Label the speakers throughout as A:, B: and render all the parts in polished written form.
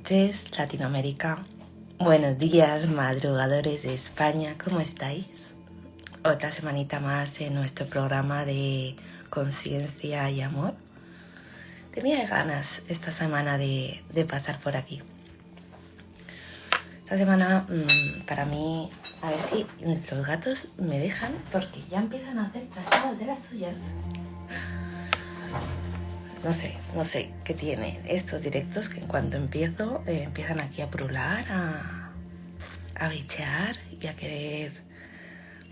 A: noches, Latinoamérica. Buenos días, madrugadores de España. ¿Cómo estáis? Otra semanita más en nuestro programa de conciencia y amor. Tenía ganas esta semana de pasar por aquí. Esta semana para mí, a ver si los gatos me dejan, porque ya empiezan a hacer trastadas de las suyas. No sé qué tienen estos directos, que en cuanto empiezo empiezan aquí a prular, a bichear y a querer,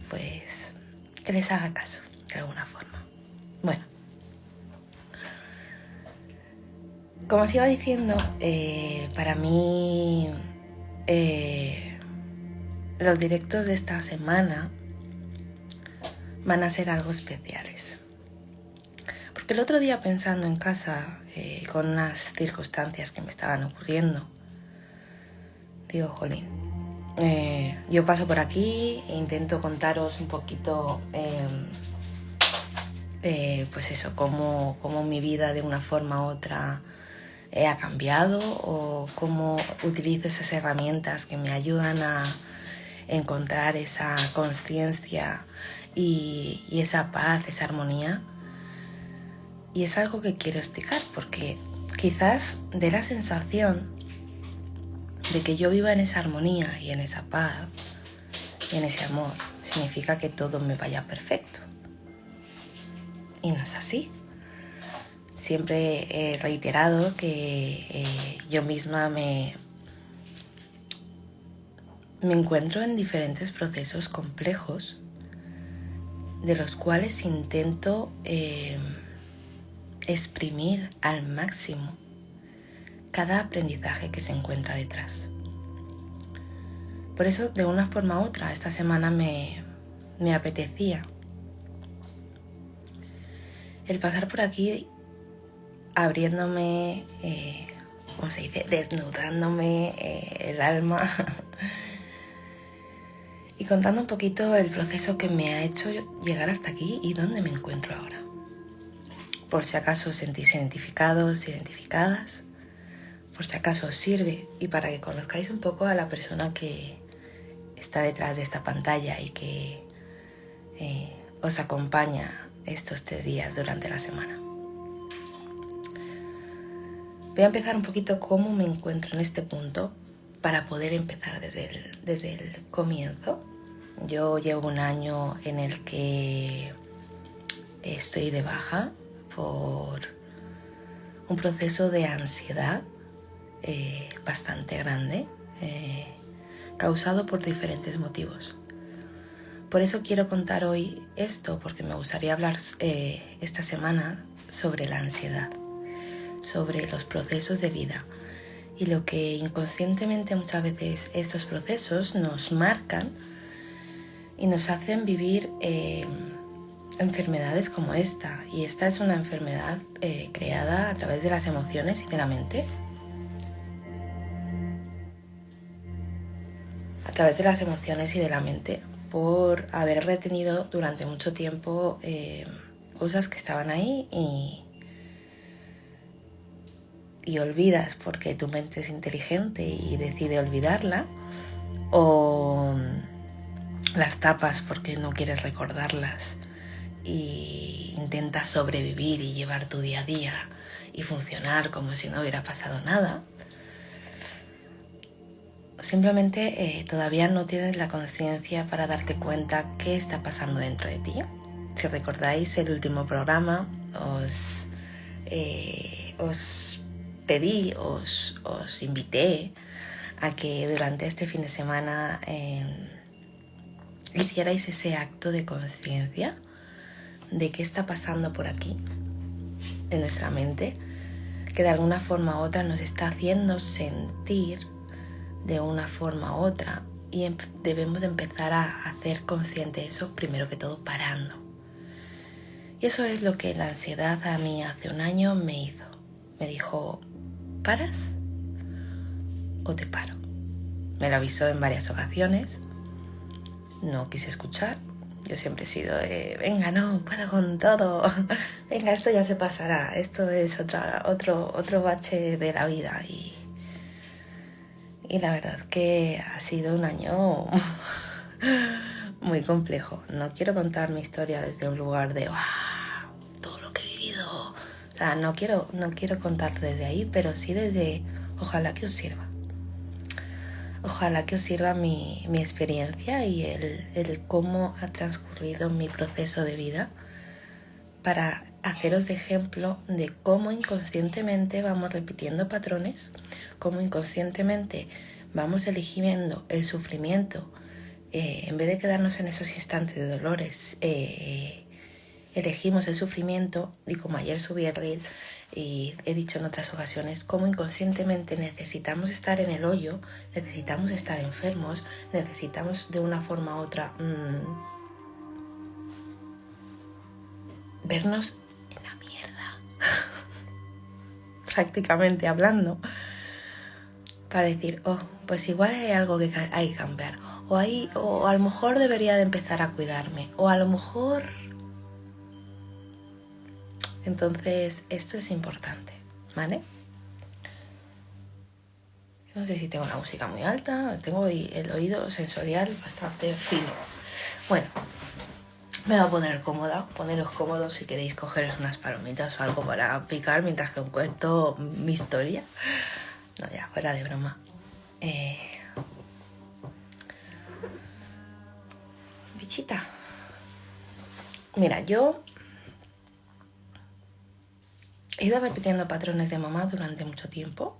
A: pues, que les haga caso de alguna forma. Bueno, como os iba diciendo, para mí los directos de esta semana van a ser algo especiales. Porque el otro día, pensando en casa, con unas circunstancias que me estaban ocurriendo, digo, jolín, yo paso por aquí e intento contaros un poquito, pues eso, cómo mi vida de una forma u otra ha cambiado, o cómo utilizo esas herramientas que me ayudan a encontrar esa consciencia y esa paz, esa armonía. Y es algo que quiero explicar, porque quizás dé la sensación de que yo viva en esa armonía y en esa paz y en ese amor significa que todo me vaya perfecto. Y no es así. Siempre he reiterado que yo misma me encuentro en diferentes procesos complejos, de los cuales intento exprimir al máximo cada aprendizaje que se encuentra detrás. Por eso, de una forma u otra, esta semana me apetecía el pasar por aquí abriéndome, ¿cómo se dice? Desnudándome el alma y contando un poquito el proceso que me ha hecho llegar hasta aquí y dónde me encuentro ahora. Por si acaso os sentís identificados, identificadas, por si acaso os sirve, y para que conozcáis un poco a la persona que está detrás de esta pantalla y que os acompaña estos 3 días durante la semana. Voy a empezar un poquito cómo me encuentro en este punto para poder empezar desde el comienzo. Yo llevo un año en el que estoy de baja por un proceso de ansiedad bastante grande, causado por diferentes motivos. Por eso quiero contar hoy esto, porque me gustaría hablar esta semana sobre la ansiedad, sobre los procesos de vida y lo que inconscientemente muchas veces estos procesos nos marcan y nos hacen vivir enfermedades como esta. Y esta es una enfermedad creada a través de las emociones y de la mente. A través de las emociones y de la mente, por haber retenido durante mucho tiempo cosas que estaban ahí y olvidas porque tu mente es inteligente y decide olvidarla, o las tapas porque no quieres recordarlas y intentas sobrevivir y llevar tu día a día y funcionar como si no hubiera pasado nada. Simplemente todavía no tienes la conciencia para darte cuenta qué está pasando dentro de ti. Si recordáis el último programa, os pedí, os invité a que durante este fin de semana hicierais ese acto de conciencia de qué está pasando por aquí, en nuestra mente, que de alguna forma u otra nos está haciendo sentir de una forma u otra, y debemos de empezar a hacer consciente eso, primero que todo parando. Y eso es lo que la ansiedad a mí hace un año me hizo. Me dijo, ¿paras o te paro? Me lo avisó en varias ocasiones, no quise escuchar. Yo siempre he sido de, venga, no, puedo con todo, venga, esto ya se pasará, esto es otro bache de la vida. Y Y la verdad que ha sido un año muy complejo. No quiero contar mi historia desde un lugar de ¡wow! Todo lo que he vivido. O sea, no quiero contar desde ahí, pero sí desde ojalá que os sirva. Ojalá que os sirva mi experiencia y el cómo ha transcurrido mi proceso de vida para haceros de ejemplo de cómo inconscientemente vamos repitiendo patrones, cómo inconscientemente vamos eligiendo el sufrimiento en vez de quedarnos en esos instantes de dolores. Elegimos el sufrimiento y como ayer subí el reel y he dicho en otras ocasiones, cómo inconscientemente necesitamos estar en el hoyo, necesitamos estar enfermos, necesitamos de una forma u otra vernos en la mierda, prácticamente hablando, para decir, oh, pues igual hay algo que hay que cambiar, o a lo mejor debería de empezar a cuidarme, o a lo mejor... Entonces, esto es importante, ¿vale? No sé si tengo la música muy alta, tengo el oído sensorial bastante fino. Bueno, me voy a poner cómoda, poneros cómodos si queréis cogeros unas palomitas o algo para picar mientras que os cuento mi historia. No, ya, fuera de broma. Bichita. Mira, yo he ido repitiendo patrones de mamá durante mucho tiempo.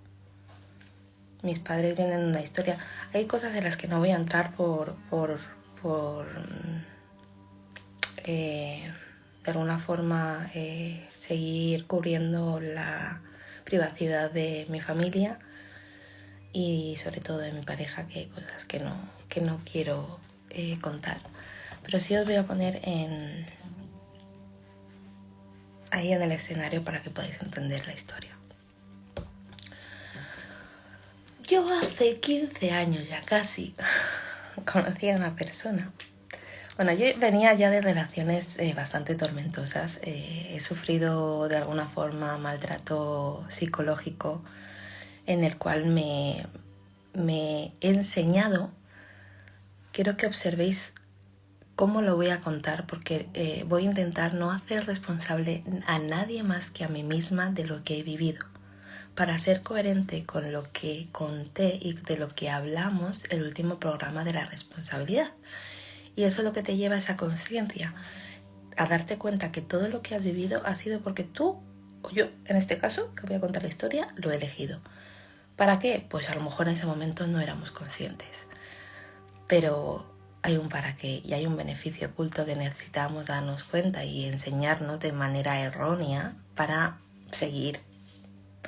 A: Mis padres vienen de una historia. Hay cosas en las que no voy a entrar por de alguna forma seguir cubriendo la privacidad de mi familia y sobre todo de mi pareja, que hay cosas que no quiero contar. Pero sí os voy a poner ahí en el escenario para que podáis entender la historia. Yo hace 15 años ya casi conocí a una persona. Bueno, yo venía ya de relaciones bastante tormentosas. He sufrido de alguna forma maltrato psicológico en el cual me he enseñado. Quiero que observéis cómo lo voy a contar porque voy a intentar no hacer responsable a nadie más que a mí misma de lo que he vivido, para ser coherente con lo que conté y de lo que hablamos el último programa de la responsabilidad. Y eso es lo que te lleva a esa conciencia, a darte cuenta que todo lo que has vivido ha sido porque tú, o yo, en este caso, que voy a contar la historia, lo he elegido. ¿Para qué? Pues a lo mejor en ese momento no éramos conscientes. Pero hay un para qué y hay un beneficio oculto que necesitamos darnos cuenta y enseñarnos de manera errónea para seguir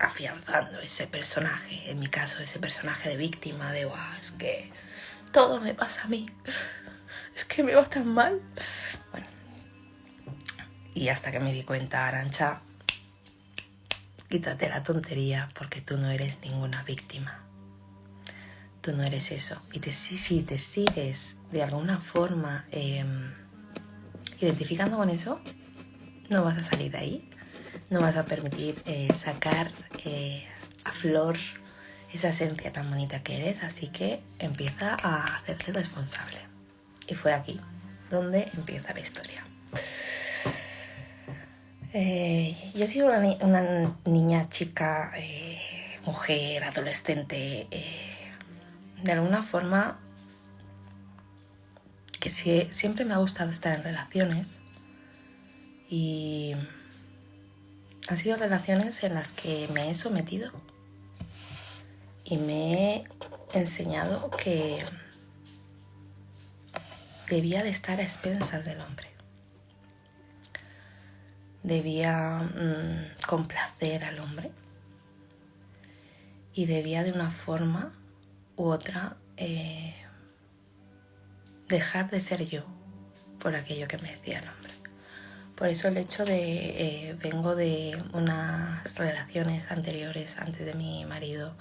A: afianzando ese personaje, en mi caso ese personaje de víctima, de es que todo me pasa a mí, es que me va tan mal. Bueno, y hasta que me di cuenta, Arantxa, quítate la tontería porque tú no eres ninguna víctima, tú no eres eso. Y si te sigues de alguna forma identificando con eso, no vas a salir de ahí. No vas a permitir sacar a flor esa esencia tan bonita que eres, así que empieza a hacerte responsable. Y fue aquí donde empieza la historia. Yo he sido una niña, chica, mujer, adolescente, de alguna forma que siempre me ha gustado estar en relaciones y... han sido relaciones en las que me he sometido y me he enseñado que debía de estar a expensas del hombre. Debía complacer al hombre y debía de una forma u otra dejar de ser yo por aquello que me decía el hombre. Por eso el hecho de... vengo de unas relaciones anteriores, antes de mi marido,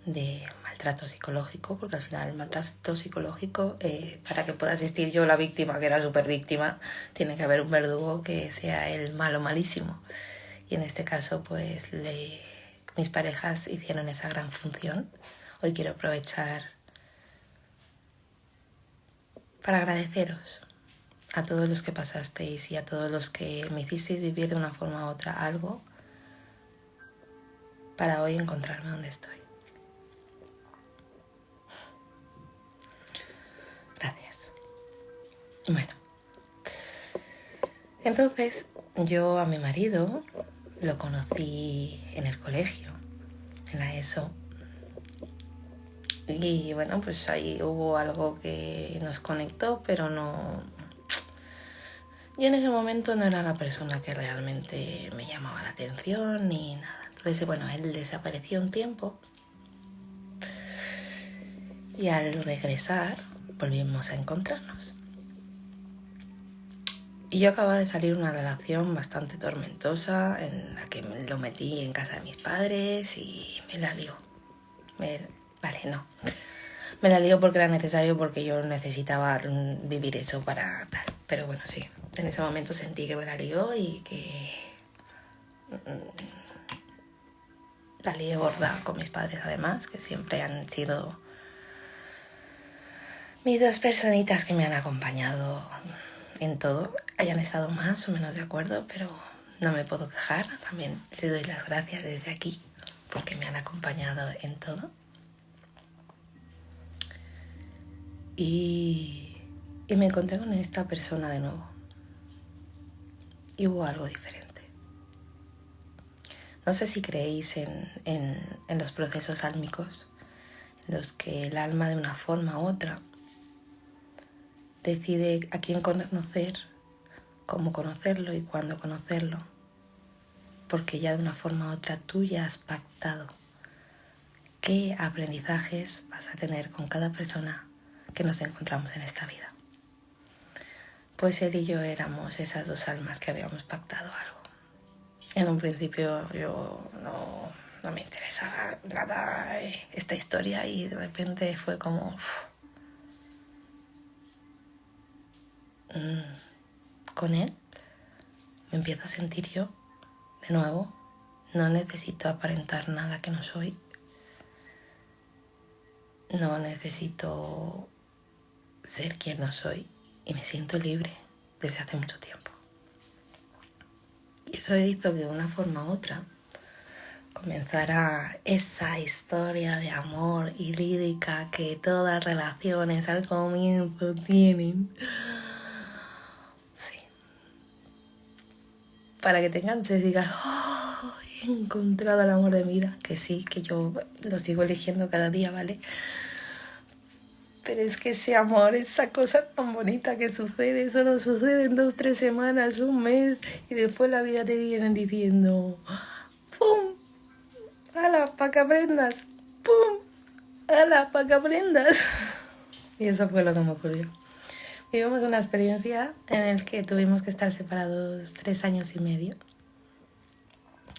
A: de maltrato psicológico, porque al final el maltrato psicológico, para que pueda existir yo, la víctima, que era súper víctima, tiene que haber un verdugo que sea el malo malísimo. Y en este caso, pues, mis parejas hicieron esa gran función. hoy quiero aprovechar para agradeceros a todos los que pasasteis y a todos los que me hicisteis vivir de una forma u otra algo para hoy encontrarme donde estoy. Gracias. Bueno, entonces yo a mi marido lo conocí en el colegio, en la ESO. Y bueno, pues ahí hubo algo que nos conectó, pero no... Yo en ese momento no era la persona que realmente me llamaba la atención ni nada. Entonces, bueno, él desapareció un tiempo y al regresar volvimos a encontrarnos. Y yo acababa de salir de una relación bastante tormentosa en la que me lo metí en casa de mis padres y me la lió. Me la lió porque era necesario, porque yo necesitaba vivir eso para tal. Pero bueno, sí, en ese momento sentí que me la lió y que la lié gorda con mis padres, además, que siempre han sido mis dos personitas que me han acompañado en todo. Hayan estado más o menos de acuerdo, pero no me puedo quejar. También les doy las gracias desde aquí porque me han acompañado en todo. Y me encontré con esta persona de nuevo. Y hubo algo diferente. No sé si creéis en los procesos álmicos, en los que el alma de una forma u otra decide a quién conocer, cómo conocerlo y cuándo conocerlo. Porque ya de una forma u otra tú ya has pactado qué aprendizajes vas a tener con cada persona que nos encontramos en esta vida. Pues él y yo éramos esas dos almas que habíamos pactado algo. En un principio yo no me interesaba nada esta historia y de repente fue como... con él me empiezo a sentir yo de nuevo. No necesito aparentar nada que no soy. No necesito ser quien no soy y me siento libre desde hace mucho tiempo. Y eso hizo que de una forma u otra comenzara esa historia de amor y lírica que todas relaciones al comienzo tienen. Sí. Para que te enganches y digas, oh, he encontrado el amor de mi vida. Que sí, que yo lo sigo eligiendo cada día, ¿vale? Pero es que ese amor, esa cosa tan bonita que sucede, solo sucede en 2-3 semanas, un mes, y después la vida te viene diciendo, ¡pum! ¡Hala, pa' que aprendas! ¡Pum! ¡Hala, pa' que aprendas! Y eso fue lo que me ocurrió. Vivimos una experiencia en la que tuvimos que estar separados 3 años y medio.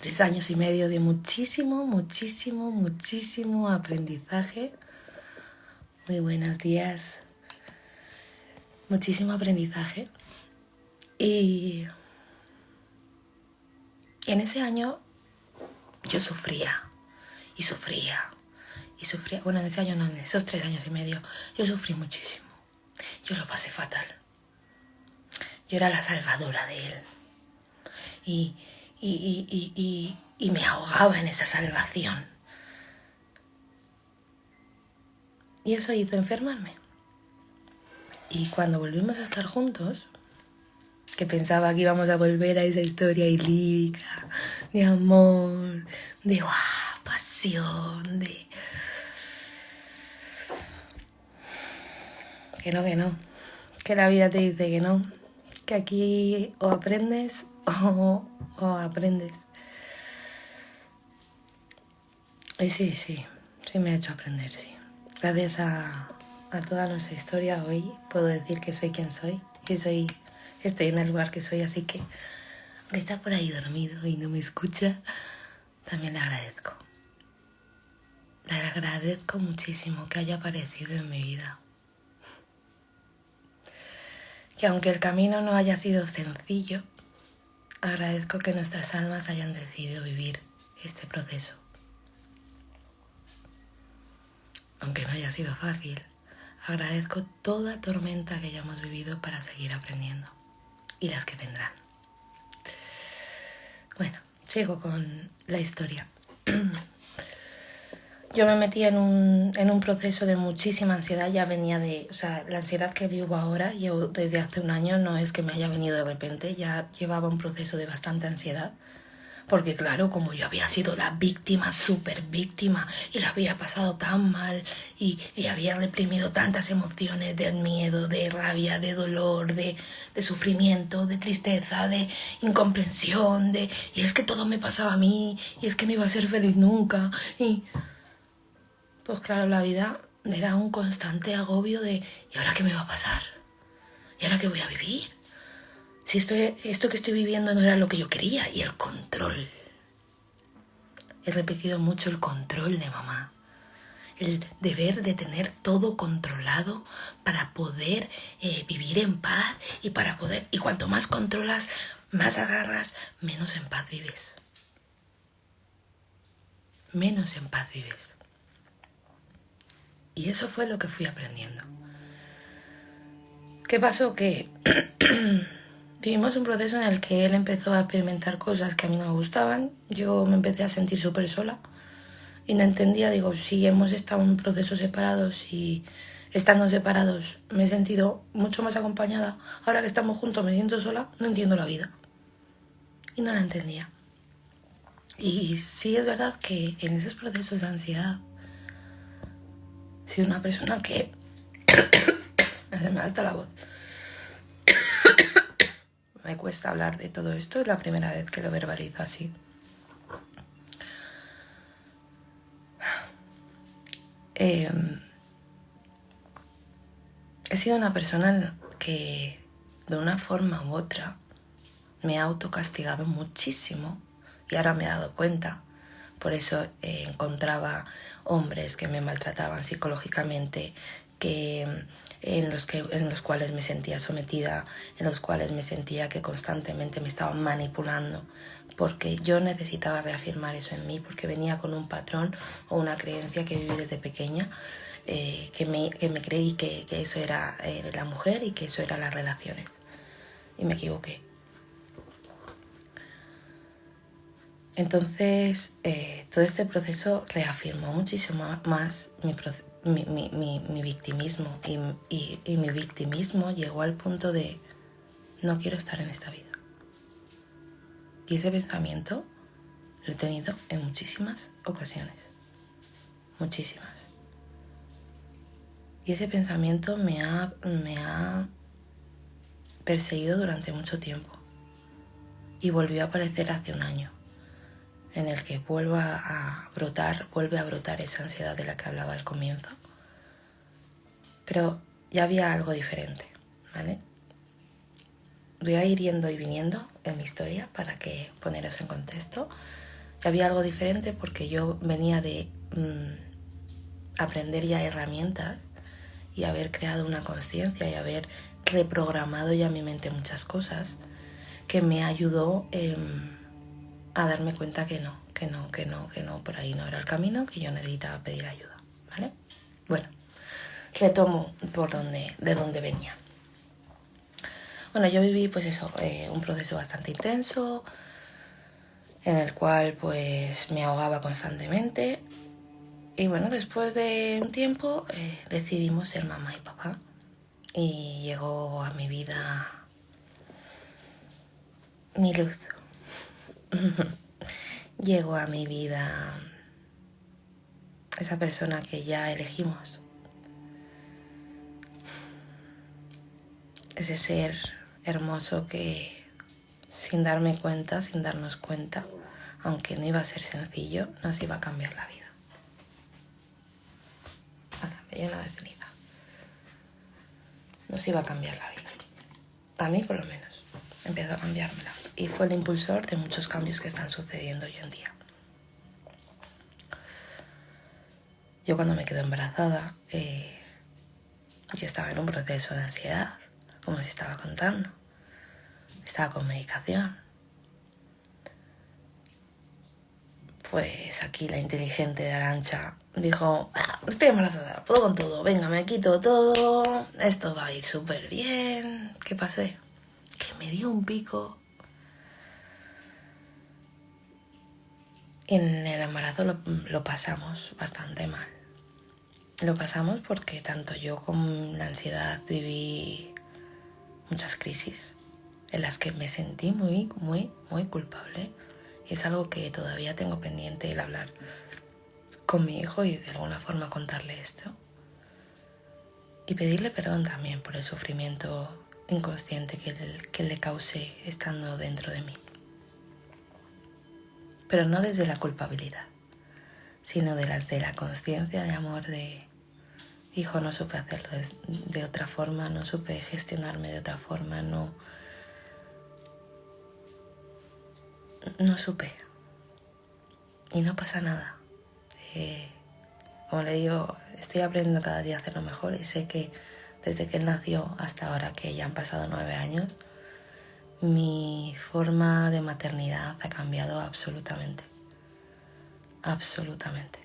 A: 3 años y medio de muchísimo aprendizaje. Muy buenos días. Muchísimo aprendizaje. Y en ese año yo sufría. Bueno, en ese año no, en esos 3 años y medio yo sufrí muchísimo. Yo lo pasé fatal. Yo era la salvadora de él. Y me ahogaba en esa salvación. Y eso hizo enfermarme. Y cuando volvimos a estar juntos, que pensaba que íbamos a volver a esa historia idílica, de amor, de pasión, de... Que no, que la vida te dice que no, que aquí o aprendes o aprendes. Y sí me ha hecho aprender, sí. Gracias a toda nuestra historia hoy puedo decir que soy quien soy y estoy en el lugar que soy, así que aunque está por ahí dormido y no me escucha, también le agradezco. Le agradezco muchísimo que haya aparecido en mi vida. Que aunque el camino no haya sido sencillo, agradezco que nuestras almas hayan decidido vivir este proceso. aunque no haya sido fácil, agradezco toda tormenta que hayamos vivido para seguir aprendiendo y las que vendrán. Bueno, sigo con la historia. Yo me metí en un proceso de muchísima ansiedad, ya venía de... O sea, la ansiedad que vivo ahora, yo desde hace un año, no es que me haya venido de repente, ya llevaba un proceso de bastante ansiedad. Porque claro, como yo había sido la víctima, súper víctima, y la había pasado tan mal, y había reprimido tantas emociones de miedo, de rabia, de dolor, de sufrimiento, de tristeza, de incomprensión, y es que todo me pasaba a mí, y es que no iba a ser feliz nunca, y... Pues claro, la vida era un constante agobio de ¿y ahora qué me va a pasar? ¿Y ahora qué voy a vivir? Si esto que estoy viviendo no era lo que yo quería. Y el control. He repetido mucho el control de mamá. El deber de tener todo controlado para poder vivir en paz y para poder... Y cuanto más controlas, más agarras, menos en paz vives. Menos en paz vives. Y eso fue lo que fui aprendiendo. ¿Qué pasó? Que vivimos un proceso en el que él empezó a experimentar cosas que a mí no me gustaban. Yo me empecé a sentir súper sola y no entendía, digo, si hemos estado en un proceso separados y estando separados me he sentido mucho más acompañada. Ahora que estamos juntos me siento sola, no entiendo la vida. Y no la entendía. Y sí es verdad que en esos procesos de ansiedad, soy una persona que... Se me da hasta la voz. Me cuesta hablar de todo esto, es la primera vez que lo verbalizo así. He sido una persona que de una forma u otra me ha autocastigado muchísimo y ahora me he dado cuenta. Por eso encontraba hombres que me maltrataban psicológicamente, en los cuales me sentía sometida, en los cuales me sentía que constantemente me estaban manipulando, porque yo necesitaba reafirmar eso en mí, porque venía con un patrón o una creencia que viví desde pequeña, que me creí que eso era la mujer y que eso eran las relaciones. Y me equivoqué. Entonces, todo este proceso reafirmó muchísimo más mi victimismo y mi victimismo llegó al punto de no quiero estar en esta vida. Y ese pensamiento lo he tenido en muchísimas ocasiones. Muchísimas. Y ese pensamiento me ha perseguido durante mucho tiempo. Y volvió a aparecer hace un año, en el que vuelve a brotar esa ansiedad de la que hablaba al comienzo. Pero ya había algo diferente, ¿vale? Voy a ir yendo y viniendo en mi historia para que poneros en contexto. Ya había algo diferente porque yo venía de aprender ya herramientas y haber creado una conciencia y haber reprogramado ya en mi mente muchas cosas que me ayudó a darme cuenta que no, por ahí no era el camino, que yo necesitaba pedir ayuda, ¿vale? Bueno, retomo de dónde venía. Bueno, yo viví pues eso, un proceso bastante intenso, en el cual pues me ahogaba constantemente. Y bueno, después de un tiempo decidimos ser mamá y papá. Y llegó a mi vida mi luz. Llegó a mi vida esa persona que ya elegimos. Ese ser hermoso que sin darnos cuenta, aunque no iba a ser sencillo, nos iba a cambiar la vida. Ahora me lleno de ceniza. Nos iba a cambiar la vida. A mí por lo menos. Empezó a cambiármela. Y fue el impulsor de muchos cambios que están sucediendo hoy en día. Yo cuando me quedé embarazada, yo estaba en un proceso de ansiedad, como os estaba contando. Estaba con medicación. Pues aquí la inteligente de Arantxa dijo, estoy embarazada, puedo con todo, venga, me quito todo, esto va a ir súper bien. ¿Qué pasó? Que me dio un pico. En el embarazo lo pasamos bastante mal. Lo pasamos porque tanto yo como la ansiedad viví muchas crisis en las que me sentí muy culpable. Y es algo que todavía tengo pendiente el hablar con mi hijo y de alguna forma contarle esto. Y pedirle perdón también por el sufrimiento inconsciente que le causé estando dentro de mí. Pero no desde la culpabilidad, sino de la conciencia de amor de, hijo, no supe hacerlo de otra forma, no supe gestionarme de otra forma, no supe. Y no pasa nada. Como le digo, estoy aprendiendo cada día a hacerlo mejor y sé que desde que él nació hasta ahora, que ya han pasado 9 años, mi forma de maternidad ha cambiado absolutamente. Absolutamente.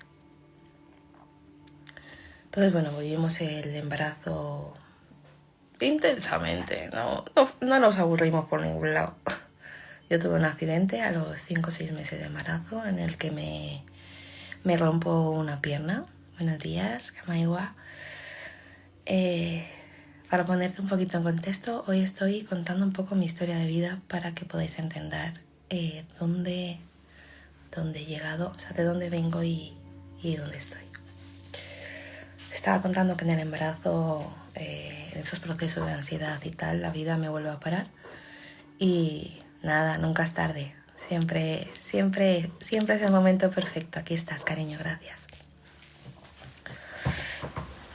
A: Entonces, bueno, vivimos el embarazo intensamente, no nos aburrimos por ningún lado. Yo tuve un accidente a los 5 o 6 meses de embarazo en el que me rompo una pierna. Buenos días, Kamaiwa. Para ponerte un poquito en contexto, hoy estoy contando un poco mi historia de vida para que podáis entender dónde he llegado, o sea, de dónde vengo y dónde estoy. Estaba contando que en el embarazo, en esos procesos de ansiedad y tal, la vida me vuelve a parar. Y nada, nunca es tarde. Siempre es el momento perfecto. Aquí estás, cariño, gracias.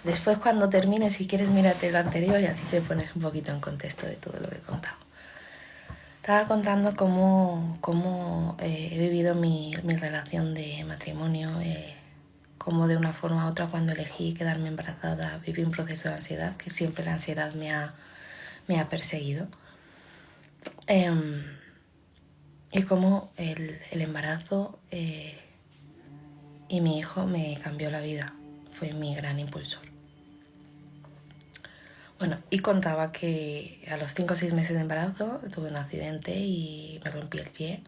A: Después, cuando termines, si quieres, mírate lo anterior y así te pones un poquito en contexto de todo lo que he contado. Estaba contando cómo he vivido mi relación de matrimonio, cómo de una forma u otra, cuando elegí quedarme embarazada, viví un proceso de ansiedad, que siempre la ansiedad me ha perseguido. Y cómo el embarazo y mi hijo me cambió la vida. Fue mi gran impulsor. Bueno, y contaba que a los 5 o 6 meses de embarazo tuve un accidente y me rompí el pie.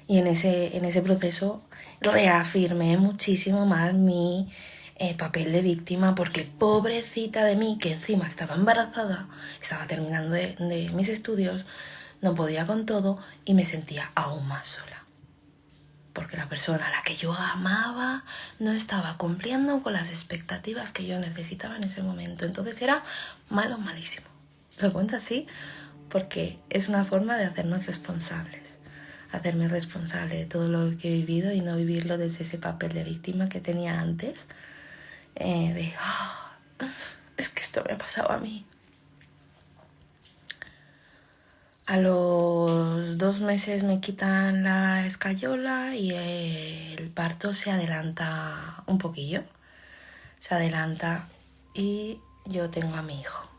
A: Y en ese proceso reafirmé muchísimo más mi papel de víctima, porque pobrecita de mí, que encima estaba embarazada, estaba terminando de mis estudios, no podía con todo y me sentía aún más sola. Porque la persona a la que yo amaba no estaba cumpliendo con las expectativas que yo necesitaba en ese momento. Entonces era malísimo. Lo cuento así porque es una forma de hacernos responsables. Hacerme responsable de todo lo que he vivido y no vivirlo desde ese papel de víctima que tenía antes. Es que esto me ha pasado a mí. A los 2 meses me quitan la escayola y el parto se adelanta un poquillo. Se adelanta y yo tengo a mi hijo.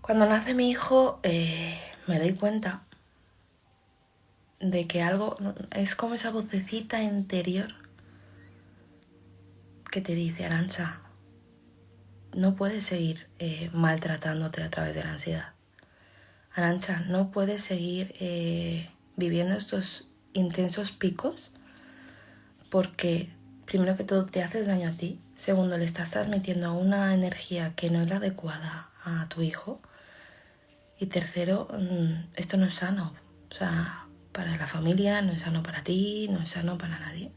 A: Cuando nace mi hijo me doy cuenta de que algo es como esa vocecita interior que te dice: Arantxa, no puedes seguir maltratándote a través de la ansiedad. Arantxa, no puedes seguir viviendo estos intensos picos, porque primero que todo te haces daño a ti, segundo le estás transmitiendo una energía que no es la adecuada a tu hijo, y tercero, esto no es sano. O sea, para la familia no es sano, para ti no es sano, para nadie.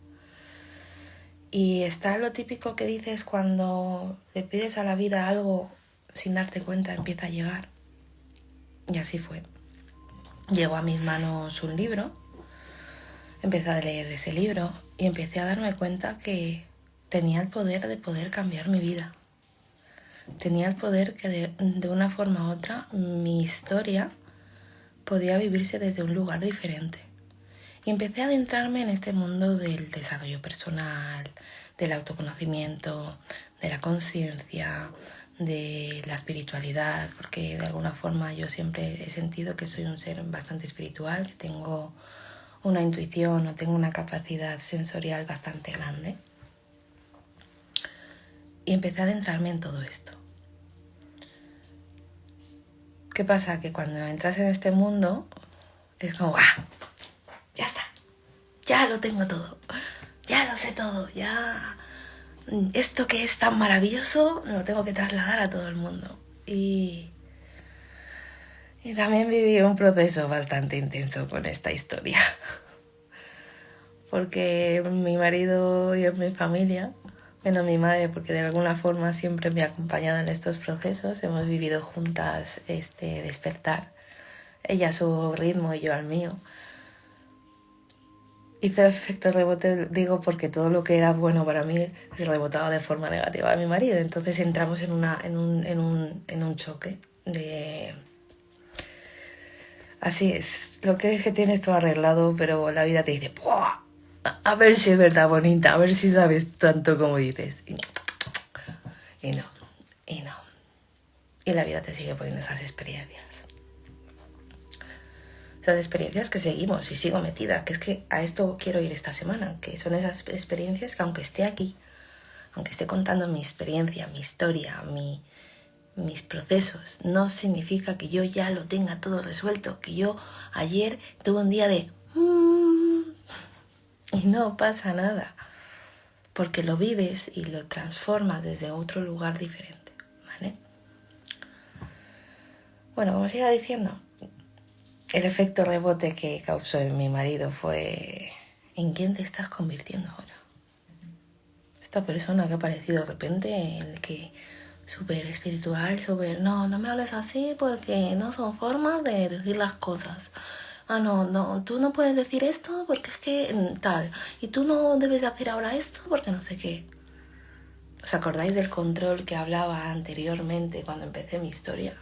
A: Y está lo típico que dices cuando le pides a la vida algo sin darte cuenta, empieza a llegar. Y así fue. Llegó a mis manos un libro, empecé a leer ese libro y empecé a darme cuenta que tenía el poder de poder cambiar mi vida. Tenía el poder que de una forma u otra mi historia podía vivirse desde un lugar diferente. Y empecé a adentrarme en este mundo del desarrollo personal, del autoconocimiento, de la conciencia, de la espiritualidad, porque de alguna forma yo siempre he sentido que soy un ser bastante espiritual, que tengo una intuición o tengo una capacidad sensorial bastante grande. Y empecé a adentrarme en todo esto. ¿Qué pasa? Que cuando entras en este mundo es como, ¡ah! Ya está, ya lo tengo todo, ya lo sé todo, ya esto que es tan maravilloso lo tengo que trasladar a todo el mundo. Y también viví un proceso bastante intenso con esta historia. Porque mi marido y mi familia, menos mi madre, porque de alguna forma siempre me ha acompañado en estos procesos, hemos vivido juntas este despertar, ella a su ritmo y yo al mío. Hizo efecto rebote, digo, porque todo lo que era bueno para mí rebotaba de forma negativa a mi marido. Entonces entramos en un choque de... Así es, lo que es que tienes todo arreglado, pero la vida te dice, ¡buah! A ver si es verdad, bonita, a ver si sabes tanto como dices. Y no. Y la vida te sigue poniendo esas experiencias. Esas experiencias que seguimos y sigo metida, que es que a esto quiero ir esta semana, que son esas experiencias que aunque esté aquí, aunque esté contando mi experiencia, mi historia, mis procesos, no significa que yo ya lo tenga todo resuelto, que yo ayer tuve un día de... y no pasa nada, porque lo vives y lo transformas desde otro lugar diferente, ¿vale? Bueno, como siga diciendo, el efecto rebote que causó en mi marido fue... ¿En quién te estás convirtiendo ahora? Esta persona que ha aparecido de repente, en el que súper espiritual, súper... No me hables así porque no son formas de decir las cosas. No, tú no puedes decir esto porque es que tal. Y tú no debes de hacer ahora esto porque no sé qué. ¿Os acordáis del control que hablaba anteriormente cuando empecé mi historia?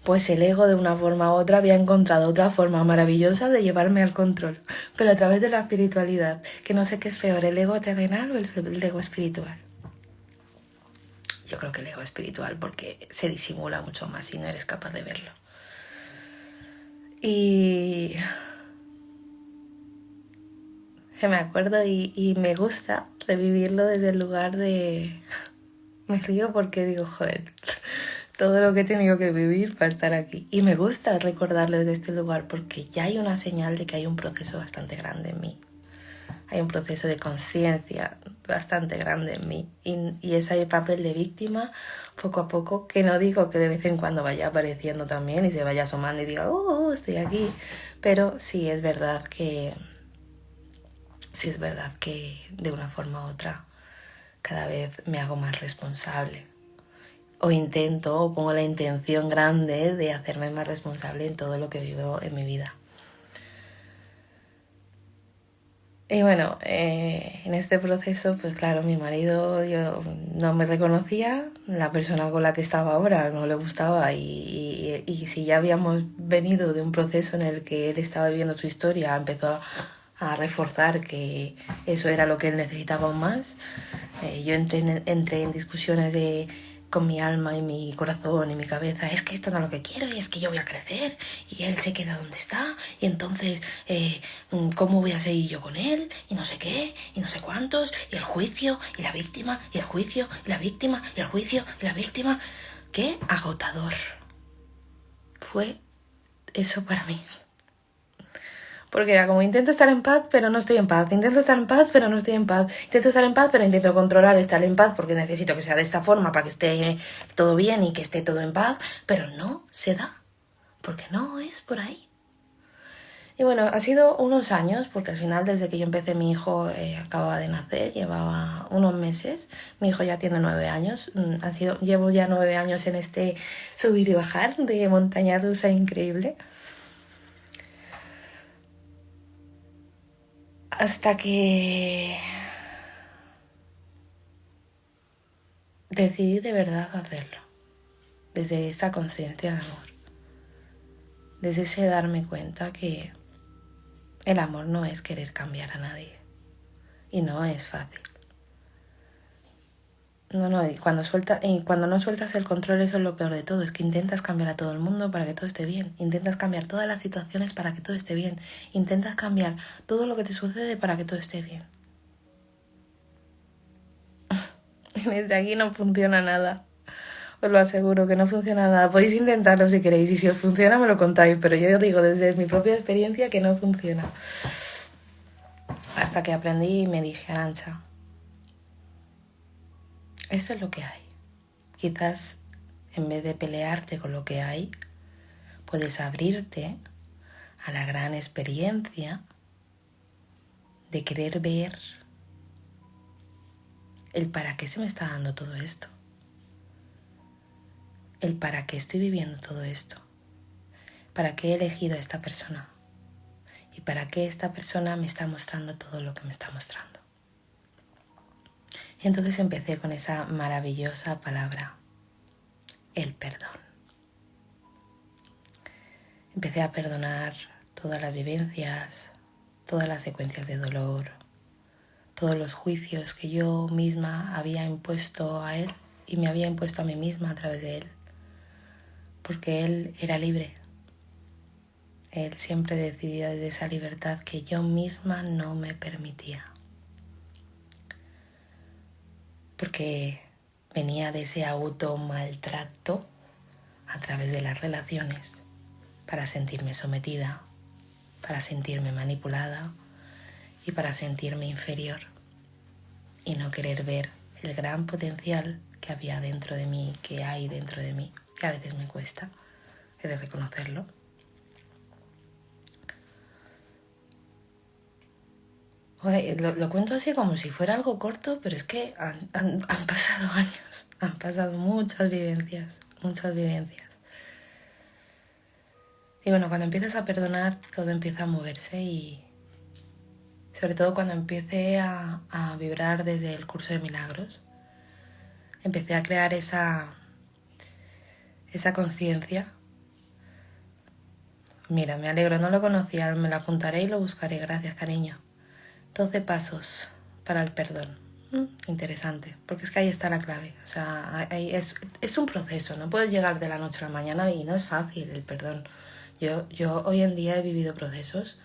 A: Pues el ego de una forma u otra había encontrado otra forma maravillosa de llevarme al control, pero a través de la espiritualidad, que no sé qué es peor, el ego terrenal o el ego espiritual. Yo creo que el ego espiritual porque se disimula mucho más y no eres capaz de verlo. Y me acuerdo y me gusta revivirlo desde el lugar de... Me río porque digo, joder, todo lo que he tenido que vivir para estar aquí. Y me gusta recordarlo desde este lugar porque ya hay una señal de que hay un proceso bastante grande en mí. Hay un proceso de conciencia bastante grande en mí. Y ese papel de víctima, poco a poco, que no digo que de vez en cuando vaya apareciendo también y se vaya asomando y diga, estoy aquí. Pero sí es verdad que de una forma u otra cada vez me hago más responsable. O intento, o pongo la intención grande de hacerme más responsable en todo lo que vivo en mi vida. Y bueno, en este proceso, pues claro, mi marido yo no me reconocía, la persona con la que estaba ahora no le gustaba y si ya habíamos venido de un proceso en el que él estaba viviendo su historia, empezó a reforzar que eso era lo que él necesitaba aún más. Yo entré en discusiones con mi alma y mi corazón y mi cabeza, es que esto no es lo que quiero y es que yo voy a crecer y él se queda donde está y entonces ¿cómo voy a seguir yo con él? Y no sé qué, y no sé cuántos, y el juicio y la víctima y el juicio y la víctima y el juicio y la víctima. ¡Qué agotador fue eso para mí! Porque era como, intento estar en paz, pero no estoy en paz. Intento estar en paz, pero no estoy en paz. Intento estar en paz, pero intento controlar estar en paz porque necesito que sea de esta forma para que esté todo bien y que esté todo en paz. Pero no se da, porque no es por ahí. Y bueno, ha sido unos años, porque al final desde que yo empecé mi hijo acababa de nacer, llevaba unos meses. Mi hijo ya tiene 9 años. Llevo ya 9 años en este subir y bajar de montaña rusa increíble. Hasta que decidí de verdad hacerlo, desde esa conciencia de amor, desde ese darme cuenta que el amor no es querer cambiar a nadie y no es fácil. No, y cuando no sueltas el control, eso es lo peor de todo, es que intentas cambiar a todo el mundo para que todo esté bien, intentas cambiar todas las situaciones para que todo esté bien, intentas cambiar todo lo que te sucede para que todo esté bien. Desde aquí no funciona nada. Os lo aseguro que no funciona nada. Podéis intentarlo si queréis y si os funciona me lo contáis, pero yo digo desde mi propia experiencia que no funciona. Hasta que aprendí y me dije, Arantxa, esto es lo que hay. Quizás en vez de pelearte con lo que hay, puedes abrirte a la gran experiencia de querer ver el para qué se me está dando todo esto. El para qué estoy viviendo todo esto. Para qué he elegido a esta persona. Y para qué esta persona me está mostrando todo lo que me está mostrando. Y entonces empecé con esa maravillosa palabra, el perdón. Empecé a perdonar todas las vivencias, todas las secuencias de dolor, todos los juicios que yo misma había impuesto a él y me había impuesto a mí misma a través de él. Porque él era libre. Él siempre decidía desde esa libertad que yo misma no me permitía. Porque venía de ese automaltrato a través de las relaciones para sentirme sometida, para sentirme manipulada y para sentirme inferior y no querer ver el gran potencial que había dentro de mí, que hay dentro de mí, que a veces me cuesta, he de reconocerlo. Lo cuento así como si fuera algo corto, pero es que han pasado años, han pasado muchas vivencias. Y bueno, cuando empiezas a perdonar, todo empieza a moverse y sobre todo cuando empecé a vibrar desde el curso de milagros, empecé a crear esa conciencia. Mira, me alegro, no lo conocía, me lo apuntaré y lo buscaré, gracias cariño. 12 pasos para el perdón. Interesante, porque es que ahí está la clave. O sea, es un proceso, no puedes llegar de la noche a la mañana y no es fácil el perdón. Yo hoy en día he vivido procesos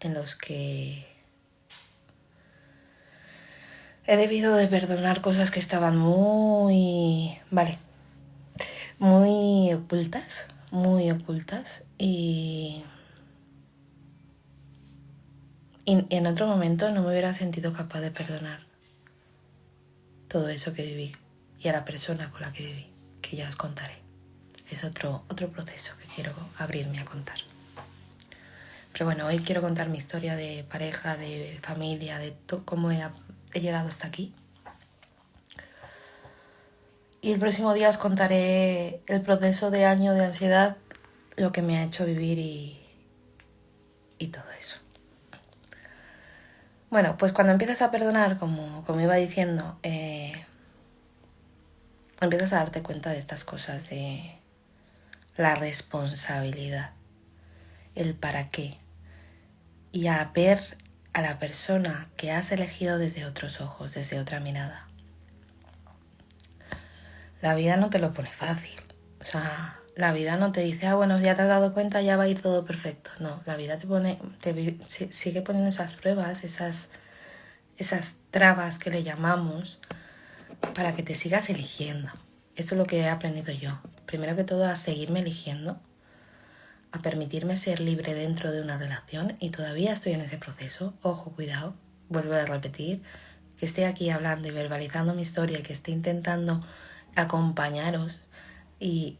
A: en los que he debido de perdonar cosas que estaban muy ocultas y en otro momento no me hubiera sentido capaz de perdonar todo eso que viví y a la persona con la que viví, que ya os contaré. Es otro proceso que quiero abrirme a contar. Pero bueno, hoy quiero contar mi historia de pareja, de familia, de cómo he llegado hasta aquí. Y el próximo día os contaré el proceso de año de ansiedad, lo que me ha hecho vivir y todo eso. Bueno, pues cuando empiezas a perdonar, como iba diciendo, empiezas a darte cuenta de estas cosas, de la responsabilidad, el para qué, y a ver a la persona que has elegido desde otros ojos, desde otra mirada. La vida no te lo pone fácil, o sea, la vida no te dice, bueno, ya te has dado cuenta, ya va a ir todo perfecto. No, la vida sigue poniendo esas pruebas, esas trabas que le llamamos, para que te sigas eligiendo. Esto es lo que he aprendido yo. Primero que todo, a seguirme eligiendo, a permitirme ser libre dentro de una relación, y todavía estoy en ese proceso. Ojo, cuidado, vuelvo a repetir, que esté aquí hablando y verbalizando mi historia, que esté intentando acompañaros y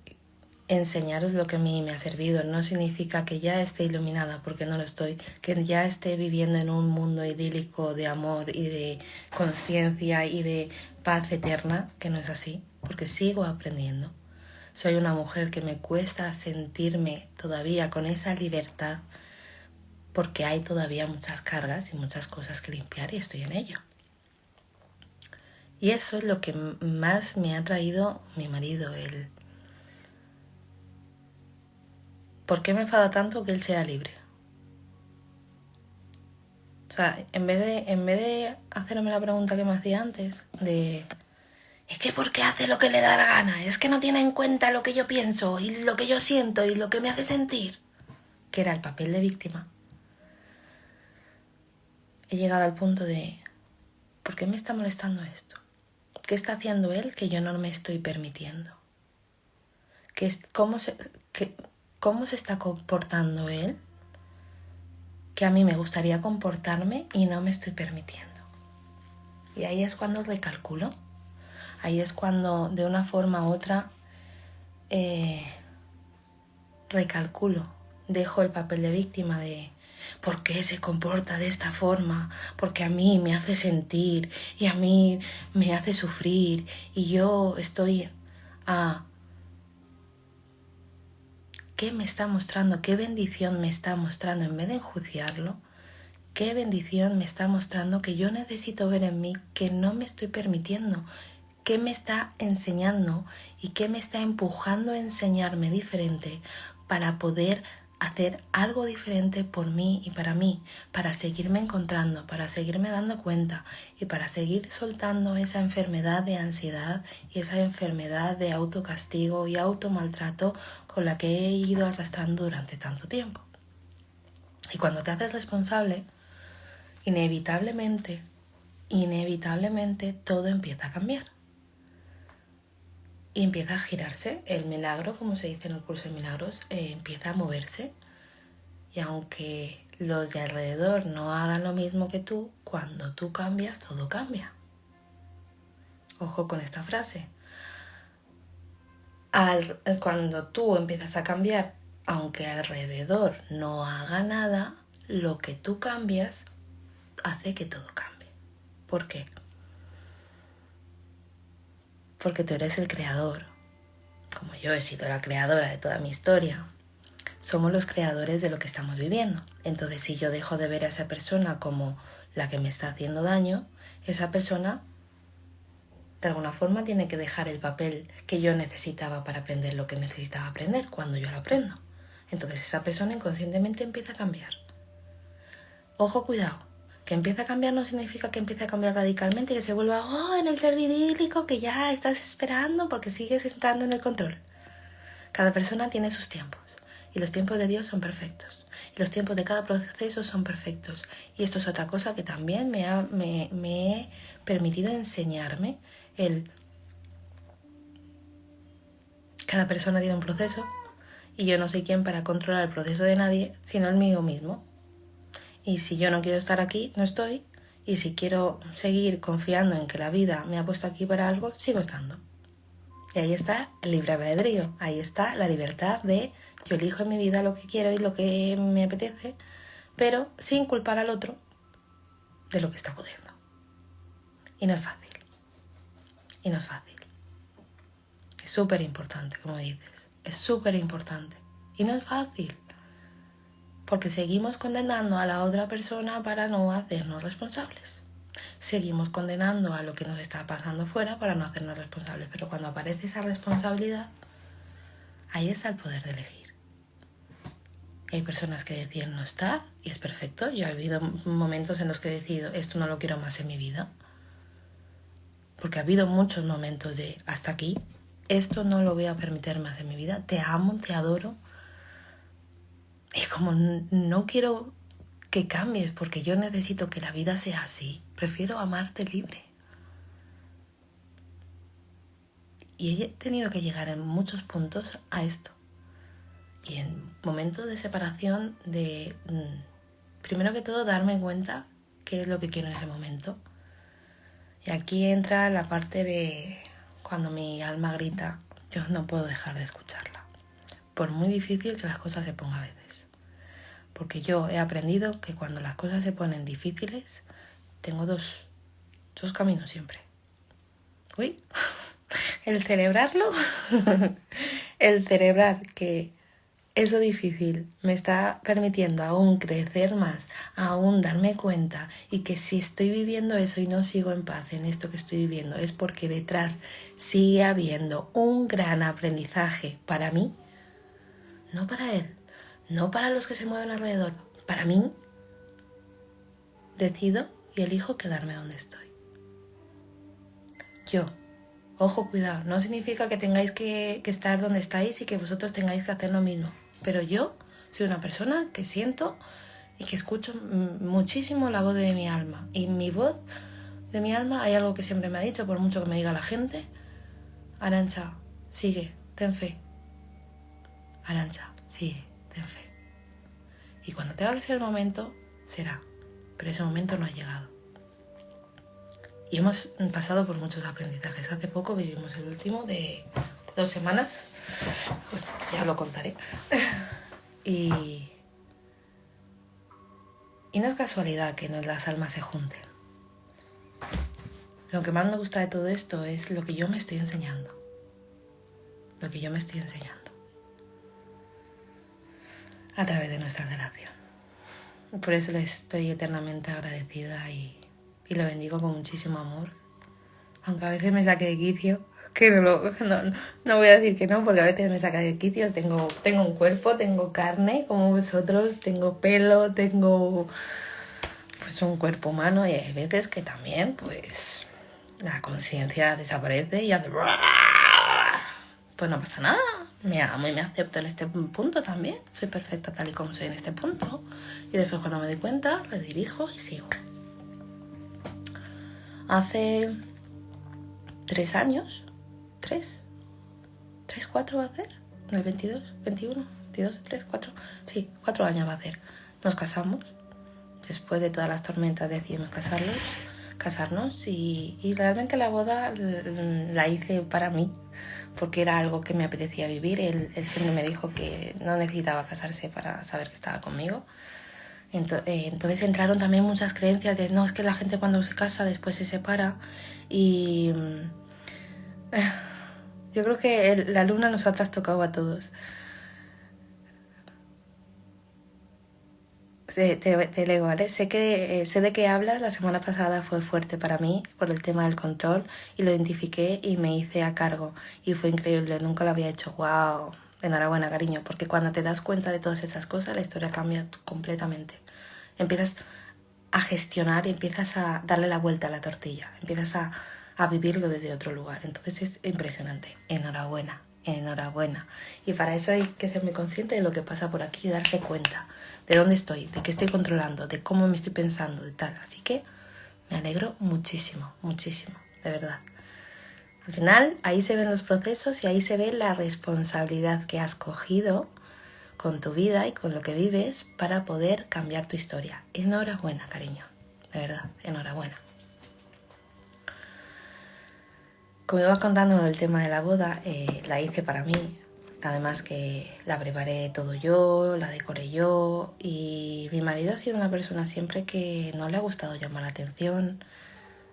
A: enseñaros lo que a mí me ha servido, no significa que ya esté iluminada, porque no lo estoy, que ya esté viviendo en un mundo idílico de amor y de conciencia y de paz eterna, que no es así, porque sigo aprendiendo. Soy una mujer que me cuesta sentirme todavía con esa libertad, porque hay todavía muchas cargas y muchas cosas que limpiar y estoy en ello. Y eso es lo que más me ha traído mi marido, él. ¿Por qué me enfada tanto que él sea libre? O sea, en vez de hacerme la pregunta que me hacía antes, de Es que porque hace lo que le da la gana, es que no tiene en cuenta lo que yo pienso y lo que yo siento y lo que me hace sentir, que era el papel de víctima. He llegado al punto de, ¿por qué me está molestando esto? ¿Qué está haciendo él que yo no me estoy permitiendo? ¿Cómo se está comportando él que a mí me gustaría comportarme y no me estoy permitiendo? Y ahí es cuando recalculo. Ahí es cuando de una forma u otra recalculo. Dejo el papel de víctima de ¿por qué se comporta de esta forma? Porque a mí me hace sentir y a mí me hace sufrir y yo estoy a... ¿Qué me está mostrando? ¿Qué bendición me está mostrando? En vez de enjuiciarlo, ¿qué bendición me está mostrando que yo necesito ver en mí que no me estoy permitiendo? ¿Qué me está enseñando y qué me está empujando a enseñarme diferente para poder hacer algo diferente por mí y para mí, para seguirme encontrando, para seguirme dando cuenta y para seguir soltando esa enfermedad de ansiedad y esa enfermedad de autocastigo y automaltrato con la que he ido arrastrando durante tanto tiempo? Y cuando te haces responsable, inevitablemente todo empieza a cambiar. Y empieza a girarse, el milagro, como se dice en el curso de milagros, empieza a moverse. Y aunque los de alrededor no hagan lo mismo que tú, cuando tú cambias, todo cambia. Ojo con esta frase. Cuando tú empiezas a cambiar, aunque alrededor no haga nada, lo que tú cambias hace que todo cambie. ¿Por qué? Porque tú eres el creador, como yo he sido la creadora de toda mi historia. Somos los creadores de lo que estamos viviendo. Entonces, si yo dejo de ver a esa persona como la que me está haciendo daño, esa persona de alguna forma tiene que dejar el papel que yo necesitaba para aprender lo que necesitaba aprender cuando yo lo aprendo. Entonces esa persona inconscientemente empieza a cambiar. Ojo, cuidado. Que empiece a cambiar no significa que empiece a cambiar radicalmente y que se vuelva en el ser idílico que ya estás esperando porque sigues entrando en el control. Cada persona tiene sus tiempos y los tiempos de Dios son perfectos. Y los tiempos de cada proceso son perfectos. Y esto es otra cosa que también me he permitido enseñarme. Cada persona tiene un proceso y yo no soy quien para controlar el proceso de nadie, sino el mío mismo. Y si yo no quiero estar aquí, no estoy. Y si quiero seguir confiando en que la vida me ha puesto aquí para algo, sigo estando. Y ahí está el libre albedrío. Ahí está la libertad de yo elijo en mi vida lo que quiero y lo que me apetece, pero sin culpar al otro de lo que está ocurriendo. Y no es fácil. Y no es fácil. Es súper importante, como dices. Es súper importante. Y no es fácil. Porque seguimos condenando a la otra persona para no hacernos responsables. Seguimos condenando a lo que nos está pasando fuera para no hacernos responsables. Pero cuando aparece esa responsabilidad, ahí está el poder de elegir. Hay personas que deciden no estar y es perfecto. Yo he habido momentos en los que he decidido esto no lo quiero más en mi vida. Porque ha habido muchos momentos de hasta aquí, esto no lo voy a permitir más en mi vida. Te amo, te adoro. Y como no quiero que cambies porque yo necesito que la vida sea así, prefiero amarte libre. Y he tenido que llegar en muchos puntos a esto. Y en momentos de separación de, primero que todo, darme cuenta qué es lo que quiero en ese momento. Y aquí entra la parte de cuando mi alma grita, yo no puedo dejar de escucharla. Por muy difícil que las cosas se pongan a veces. Porque yo he aprendido que cuando las cosas se ponen difíciles, tengo dos caminos siempre. El celebrarlo, el celebrar que eso difícil me está permitiendo aún crecer más, aún darme cuenta y que si estoy viviendo eso y no sigo en paz en esto que estoy viviendo es porque detrás sigue habiendo un gran aprendizaje para mí, no para él. No para los que se mueven alrededor. Para mí, decido y elijo quedarme donde estoy. Yo, Ojo, cuidado, no significa que tengáis que estar donde estáis y que vosotros tengáis que hacer lo mismo. Pero yo soy una persona que siento y que escucho muchísimo la voz de mi alma. Y mi voz de mi alma, hay algo que siempre me ha dicho, por mucho que me diga la gente: Arantxa, sigue, ten fe. Arantxa, sigue, ten fe. Y cuando tenga que ser el momento, será. Pero ese momento no ha llegado. Y hemos pasado por muchos aprendizajes. Hace poco vivimos el último de 2 semanas. Bueno, ya lo contaré. Y no es casualidad que las almas se junten. Lo que más me gusta de todo esto es lo que yo me estoy enseñando. Lo que yo me estoy enseñando. A través de nuestra relación. Por eso les estoy eternamente agradecida y lo bendigo con muchísimo amor. Aunque a veces me saque de quicio, que no voy a decir que no, porque a veces me saca de quicio. Tengo un cuerpo, tengo carne como vosotros, tengo pelo, tengo pues un cuerpo humano, y hay veces que también pues la conciencia desaparece y hace... Pues no pasa nada, me amo y me acepto en este punto también. Soy perfecta tal y como soy en este punto. Y después, cuando me doy cuenta, redirijo y sigo. Hace 3 años, 4 va a ser, en el 22, 21, 22, 3, 4, sí, 4 años va a ser. Nos casamos, después de todas las tormentas decidimos casarnos y realmente la boda la hice para mí, porque era algo que me apetecía vivir. Él siempre me dijo que no necesitaba casarse para saber que estaba conmigo. Entonces entraron también muchas creencias de no, es que la gente cuando se casa después se separa, y yo creo que la luna nos ha trastocado a todos. Te leo, ¿vale? Sé de qué hablas. La semana pasada fue fuerte para mí por el tema del control y lo identifiqué y me hice a cargo y fue increíble, nunca lo había hecho. ¡Wow! Enhorabuena, cariño, porque cuando te das cuenta de todas esas cosas la historia cambia completamente. Empiezas a gestionar y empiezas a darle la vuelta a la tortilla, empiezas a vivirlo desde otro lugar. Entonces es impresionante. Enhorabuena. Y para eso hay que ser muy consciente de lo que pasa por aquí y darse cuenta de dónde estoy, de qué estoy controlando, de cómo me estoy pensando, de tal. Así que me alegro muchísimo, de verdad. Al final ahí se ven los procesos y ahí se ve la responsabilidad que has cogido con tu vida y con lo que vives para poder cambiar tu historia. Enhorabuena, cariño, de verdad, enhorabuena. Como iba contando del tema de la boda, la hice para mí. Además que la preparé todo yo, la decoré yo, y mi marido ha sido una persona siempre que no le ha gustado llamar la atención.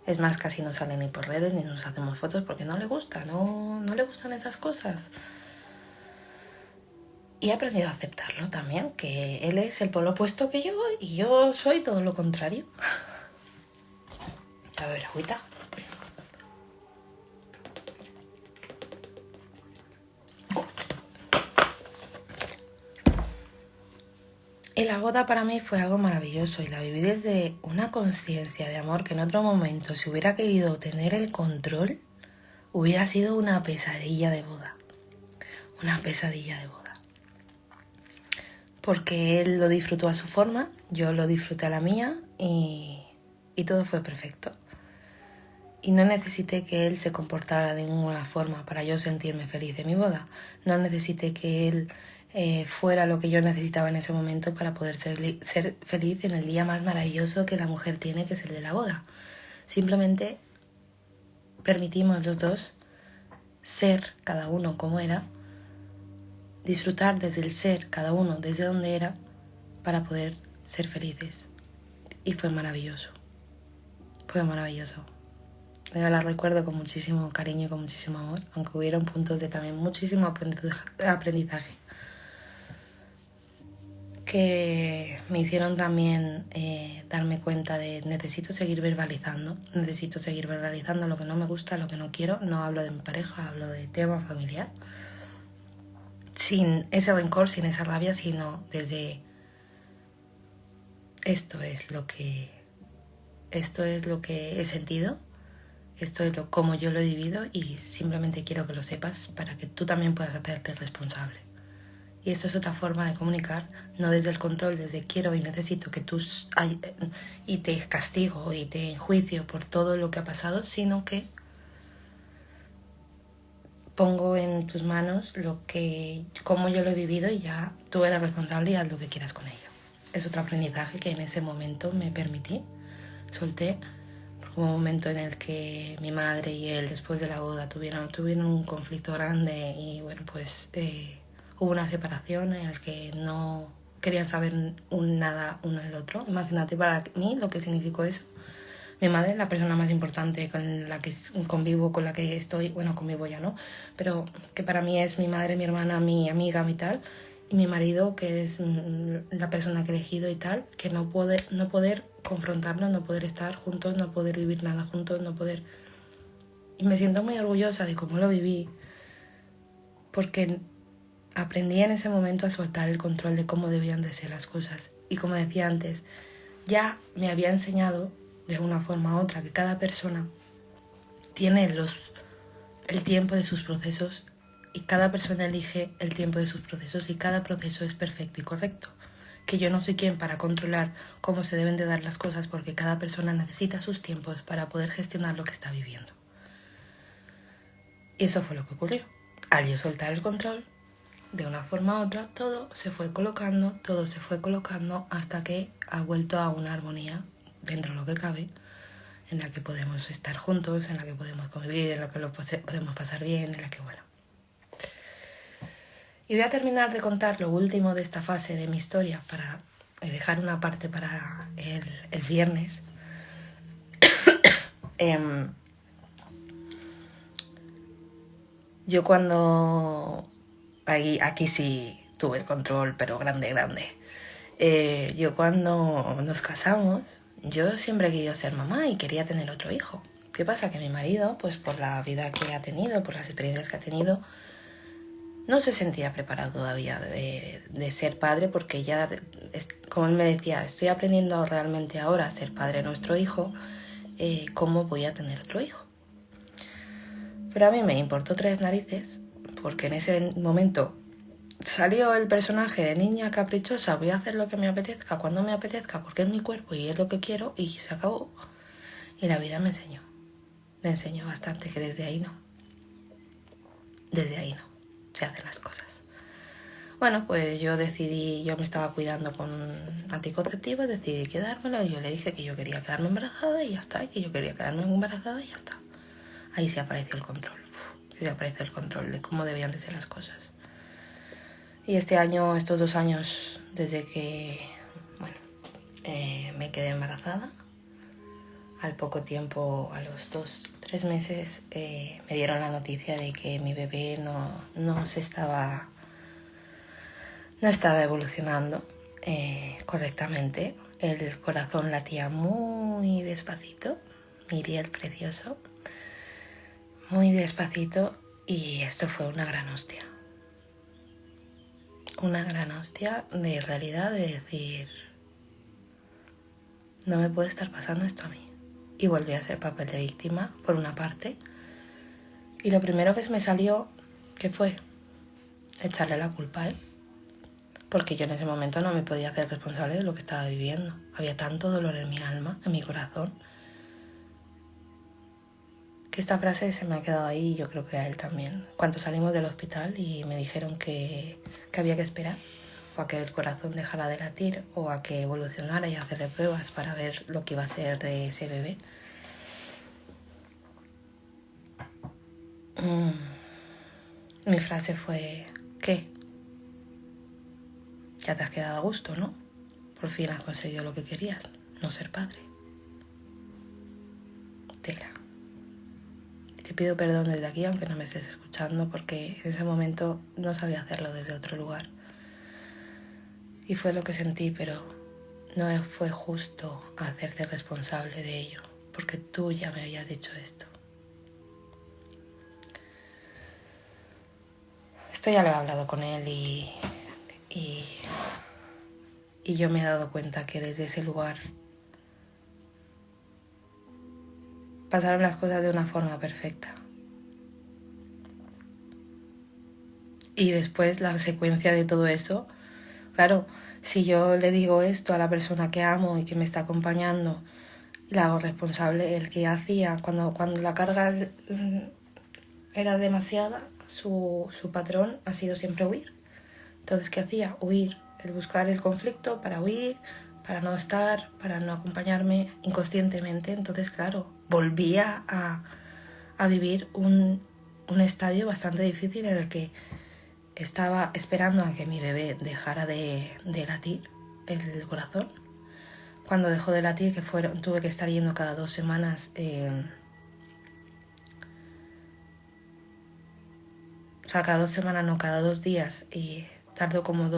A: Es más, casi no sale ni por redes ni nos hacemos fotos porque no le gusta, no le gustan esas cosas. Y he aprendido a aceptarlo también, que él es el polo opuesto que yo y yo soy todo lo contrario. A ver, agüita. Y la boda para mí fue algo maravilloso y la viví desde una conciencia de amor que en otro momento, si hubiera querido tener el control, hubiera sido una pesadilla de boda. Una pesadilla de boda. Porque él lo disfrutó a su forma, yo lo disfruté a la mía y todo fue perfecto. Y no necesité que él se comportara de ninguna forma para yo sentirme feliz de mi boda. No necesité que él fuera lo que yo necesitaba en ese momento para poder ser feliz en el día más maravilloso que la mujer tiene, que es el de la boda. Simplemente permitimos los dos ser cada uno como era, disfrutar desde el ser cada uno desde donde era, para poder ser felices. Y fue maravilloso. Fue maravilloso. Yo la recuerdo con muchísimo cariño y con muchísimo amor, aunque hubieron puntos de también muchísimo aprendizaje que me hicieron también darme cuenta de necesito seguir verbalizando lo que no me gusta, lo que no quiero. No hablo de mi pareja, hablo de tema familiar, sin ese rencor, sin esa rabia, sino desde esto es lo que he sentido Esto es como yo lo he vivido y simplemente quiero que lo sepas para que tú también puedas hacerte responsable. Y esto es otra forma de comunicar, no desde el control, desde quiero y necesito que tú y te castigo y te enjuicio por todo lo que ha pasado, sino que pongo en tus manos cómo yo lo he vivido y ya tú eres responsable y haz lo que quieras con ello. Es otro aprendizaje que en ese momento me permití, solté, porque hubo un momento en el que mi madre y él después de la boda tuvieron un conflicto grande y bueno, pues hubo una separación en la que no querían saber nada uno del otro. Imagínate para mí lo que significó eso. Mi madre es la persona más importante con la que convivo, con la que estoy, bueno, convivo ya no, pero que para mí es mi madre, mi hermana, mi amiga, mi tal, y mi marido, que es la persona que he elegido y tal, que no poder confrontarnos, no poder estar juntos, no poder vivir nada juntos, no poder... Y me siento muy orgullosa de cómo lo viví, porque aprendí en ese momento a soltar el control de cómo debían de ser las cosas. Y como decía antes, ya me había enseñado de una forma u otra que cada persona tiene el tiempo de sus procesos y cada persona elige el tiempo de sus procesos y cada proceso es perfecto y correcto. Que yo no soy quien para controlar cómo se deben de dar las cosas porque cada persona necesita sus tiempos para poder gestionar lo que está viviendo. Y eso fue lo que ocurrió. Al yo soltar el control, de una forma u otra, todo se fue colocando hasta que ha vuelto a una armonía dentro de lo que cabe, en la que podemos estar juntos, en la que podemos convivir, en la que podemos pasar bien, en la que bueno. Y voy a terminar de contar lo último de esta fase de mi historia para dejar una parte para el viernes. Yo cuando... Aquí sí tuve el control, pero grande. Yo cuando nos casamos, yo siempre he querido ser mamá y quería tener otro hijo. ¿Qué pasa? Que mi marido, pues por la vida que ha tenido, por las experiencias que ha tenido, no se sentía preparado todavía de ser padre porque ya, como él me decía, estoy aprendiendo realmente ahora a ser padre de nuestro hijo, ¿cómo voy a tener otro hijo? Pero a mí me importó tres narices porque en ese momento salió el personaje de niña caprichosa, voy a hacer lo que me apetezca, cuando me apetezca, porque es mi cuerpo y es lo que quiero y se acabó. Y la vida me enseñó bastante que desde ahí no se hacen las cosas. Bueno, pues yo me estaba cuidando con anticonceptivos, decidí quedármelo y yo le dije que yo quería quedarme embarazada y ya está, y que yo quería quedarme embarazada y ya está. Ahí se apareció el control, de cómo debían de ser las cosas. Y estos 2 años, desde que me quedé embarazada, al poco tiempo, a los 2-3 meses, me dieron la noticia de que mi bebé no estaba evolucionando correctamente. El corazón latía muy despacito, Miriel precioso, muy despacito, y esto fue una gran hostia. Una gran hostia de realidad, de decir, no me puede estar pasando esto a mí. Y volví a hacer papel de víctima, por una parte. Y lo primero que se me salió, ¿qué fue? Echarle la culpa a él. Porque yo en ese momento no me podía hacer responsable de lo que estaba viviendo. Había tanto dolor en mi alma, en mi corazón, que esta frase se me ha quedado ahí y yo creo que a él también. Cuando salimos del hospital y me dijeron que había que esperar o a que el corazón dejara de latir o a que evolucionara y hacerle pruebas para ver lo que iba a ser de ese bebé. Mi frase fue, ¿qué? Ya te has quedado a gusto, ¿no? Por fin has conseguido lo que querías, no ser padre. Tela. Te pido perdón desde aquí, aunque no me estés escuchando, porque en ese momento no sabía hacerlo desde otro lugar. Y fue lo que sentí, pero no fue justo hacerte responsable de ello, porque tú ya me habías dicho esto. Esto ya lo he hablado con él y yo me he dado cuenta que desde ese lugar pasaron las cosas de una forma perfecta. Y después la secuencia de todo eso, claro, si yo le digo esto a la persona que amo y que me está acompañando, la hago responsable. El que hacía, cuando la carga era demasiada, su patrón ha sido siempre huir. Entonces, ¿qué hacía? Huir, el buscar el conflicto para huir, para no estar, para no acompañarme inconscientemente. Entonces, claro, volvía a vivir un estadio bastante difícil en el que estaba esperando a que mi bebé dejara de latir el corazón. Cuando dejó de latir, que tuve que estar yendo cada 2 semanas, o sea, cada 2 semanas, no, cada 2 días, y tardó como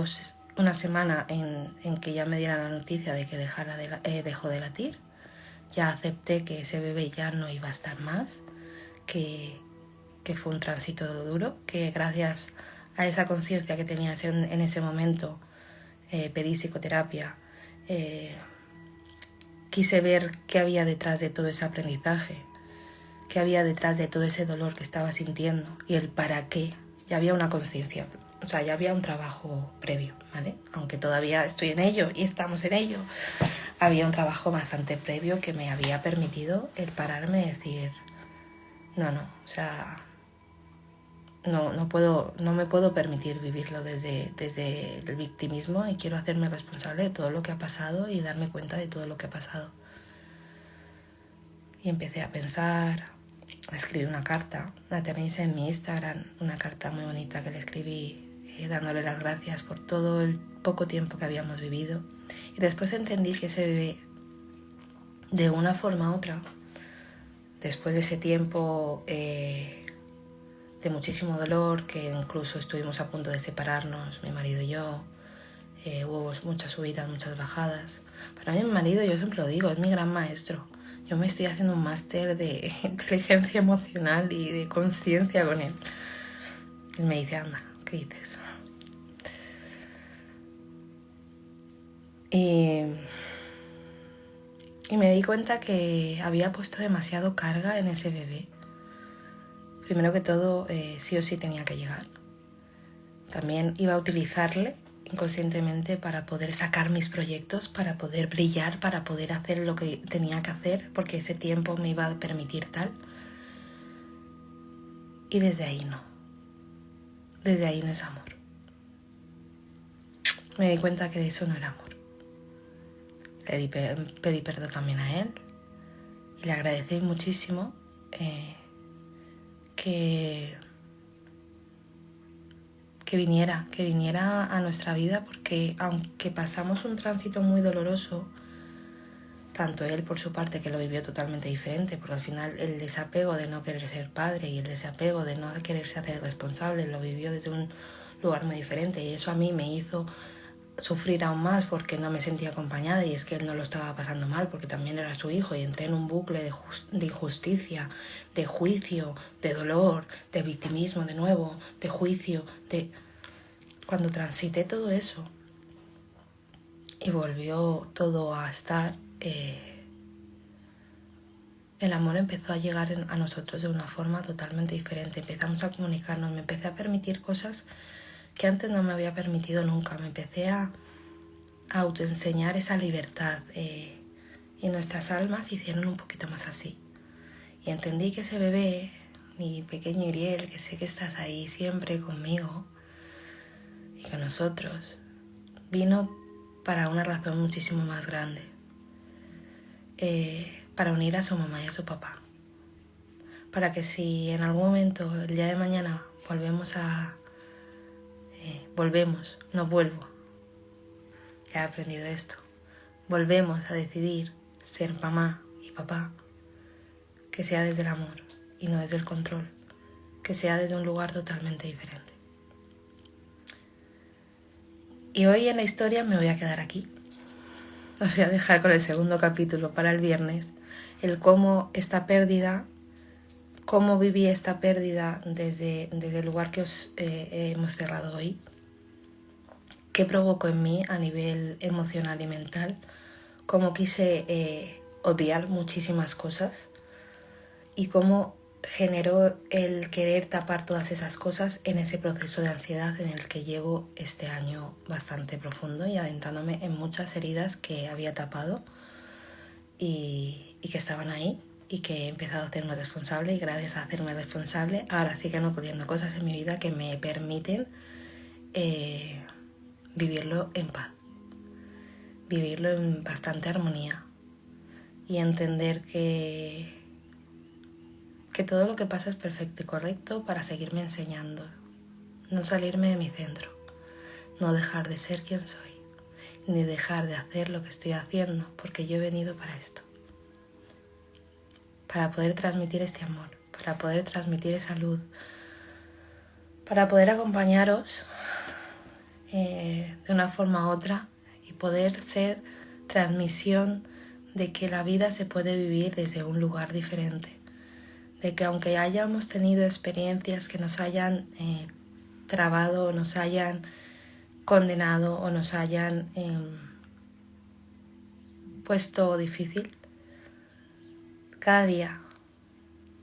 A: una semana en que ya me dieran la noticia de que dejó de latir. Ya acepté que ese bebé ya no iba a estar más, que fue un tránsito duro, que gracias a esa conciencia que tenía en ese momento, pedí psicoterapia, quise ver qué había detrás de todo ese aprendizaje, qué había detrás de todo ese dolor que estaba sintiendo y el para qué. Ya había una conciencia, o sea, ya había un trabajo previo, ¿vale? Aunque todavía estoy en ello y estamos en ello, había un trabajo bastante previo que me había permitido el pararme y decir, no, o sea, no me puedo permitir vivirlo desde el victimismo y quiero hacerme responsable de todo lo que ha pasado y darme cuenta de todo lo que ha pasado. Y empecé a pensar, escribí una carta, la tenéis en mi Instagram, una carta muy bonita que le escribí dándole las gracias por todo el poco tiempo que habíamos vivido. Y después entendí que ese bebé, de una forma u otra, después de ese tiempo de muchísimo dolor, que incluso estuvimos a punto de separarnos, mi marido y yo, hubo muchas subidas, muchas bajadas. Para mí mi marido, yo siempre lo digo, es mi gran maestro. Yo me estoy haciendo un máster de inteligencia emocional y de conciencia con él. Él me dice, anda, ¿qué dices? Y me di cuenta que había puesto demasiado carga en ese bebé. Primero que todo, sí o sí tenía que llegar. También iba a utilizarle inconscientemente para poder sacar mis proyectos, para poder brillar, para poder hacer lo que tenía que hacer, porque ese tiempo me iba a permitir tal. Y desde ahí no. Desde ahí no es amor. Me di cuenta que eso no era amor. Pedí perdón también a él y le agradecí muchísimo que viniera a nuestra vida, porque aunque pasamos un tránsito muy doloroso, tanto él por su parte, que lo vivió totalmente diferente, porque al final el desapego de no querer ser padre y el desapego de no quererse hacer responsable lo vivió desde un lugar muy diferente, y eso a mí me hizo sufrir aún más porque no me sentía acompañada, y es que él no lo estaba pasando mal porque también era su hijo, y entré en un bucle de injusticia, de juicio, de dolor, de victimismo de nuevo, de juicio, Cuando transité todo eso y volvió todo a estar, el amor empezó a llegar a nosotros de una forma totalmente diferente. Empezamos a comunicarnos, me empecé a permitir cosas que antes no me había permitido nunca. Me empecé a autoenseñar esa libertad y nuestras almas se hicieron un poquito más así. Y entendí que ese bebé, mi pequeño Iriel, que sé que estás ahí siempre conmigo y con nosotros, vino para una razón muchísimo más grande, para unir a su mamá y a su papá. Para que si en algún momento, el día de mañana, no vuelvo, ya he aprendido esto, volvemos a decidir ser mamá y papá, que sea desde el amor y no desde el control, que sea desde un lugar totalmente diferente. Y hoy en la historia me voy a quedar aquí. Os voy a dejar con el segundo capítulo para el viernes, el cómo viví esta pérdida desde el lugar que os hemos cerrado hoy, qué provocó en mí a nivel emocional y mental, cómo quise obviar muchísimas cosas, y cómo generó el querer tapar todas esas cosas en ese proceso de ansiedad en el que llevo este año bastante profundo y adentrándome en muchas heridas que había tapado y que estaban ahí y que he empezado a hacerme responsable, y gracias a hacerme responsable ahora siguen ocurriendo cosas en mi vida que me permiten vivirlo en paz, vivirlo en bastante armonía y entender que todo lo que pasa es perfecto y correcto para seguirme enseñando, no salirme de mi centro, no dejar de ser quien soy, ni dejar de hacer lo que estoy haciendo, porque yo he venido para esto, para poder transmitir este amor, para poder transmitir esa luz, para poder acompañaros de una forma u otra y poder ser transmisión de que la vida se puede vivir desde un lugar diferente, de que aunque hayamos tenido experiencias que nos hayan trabado o nos hayan condenado o nos hayan puesto difícil, cada día,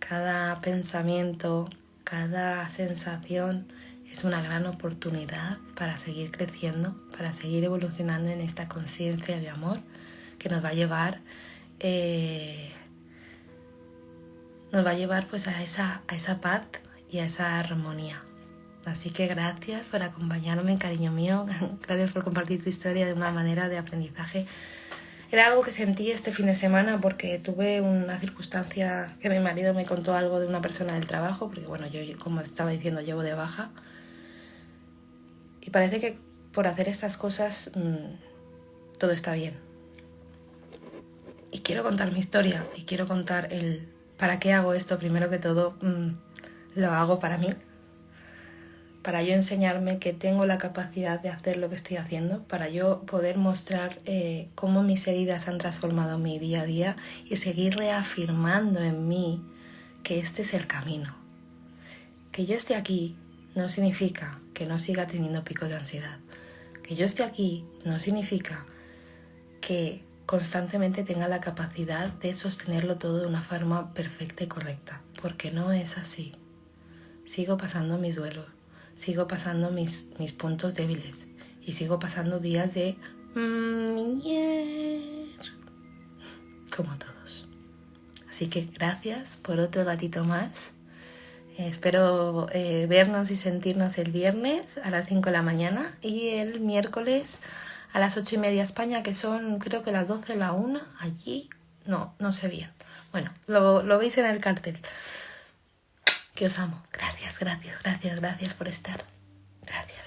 A: cada pensamiento, cada sensación es una gran oportunidad para seguir creciendo, para seguir evolucionando en esta conciencia de amor que nos va a llevar pues a esa paz y a esa armonía. Así que gracias por acompañarme, cariño mío. Gracias por compartir tu historia de una manera de aprendizaje. Era algo que sentí este fin de semana porque tuve una circunstancia que mi marido me contó algo de una persona del trabajo, porque bueno, yo como estaba diciendo llevo de baja. Y parece que por hacer estas cosas todo está bien. Y quiero contar mi historia y quiero contar el para qué hago esto. Primero que todo, lo hago para mí, para yo enseñarme que tengo la capacidad de hacer lo que estoy haciendo, para yo poder mostrar cómo mis heridas han transformado mi día a día y seguir reafirmando en mí que este es el camino. Que yo esté aquí no significa que no siga teniendo picos de ansiedad. Que yo esté aquí no significa que constantemente tenga la capacidad de sostenerlo todo de una forma perfecta y correcta, porque no es así. Sigo pasando mis duelos, sigo pasando mis puntos débiles y sigo pasando días de como todos. Así que gracias por otro ratito más. Espero vernos y sentirnos el viernes a las 5 de la mañana y el miércoles a las 8:30 España, que son creo que las 12 la 1 allí. No sé bien. Bueno, lo veis en el cartel. Que os amo. Gracias por estar. Gracias.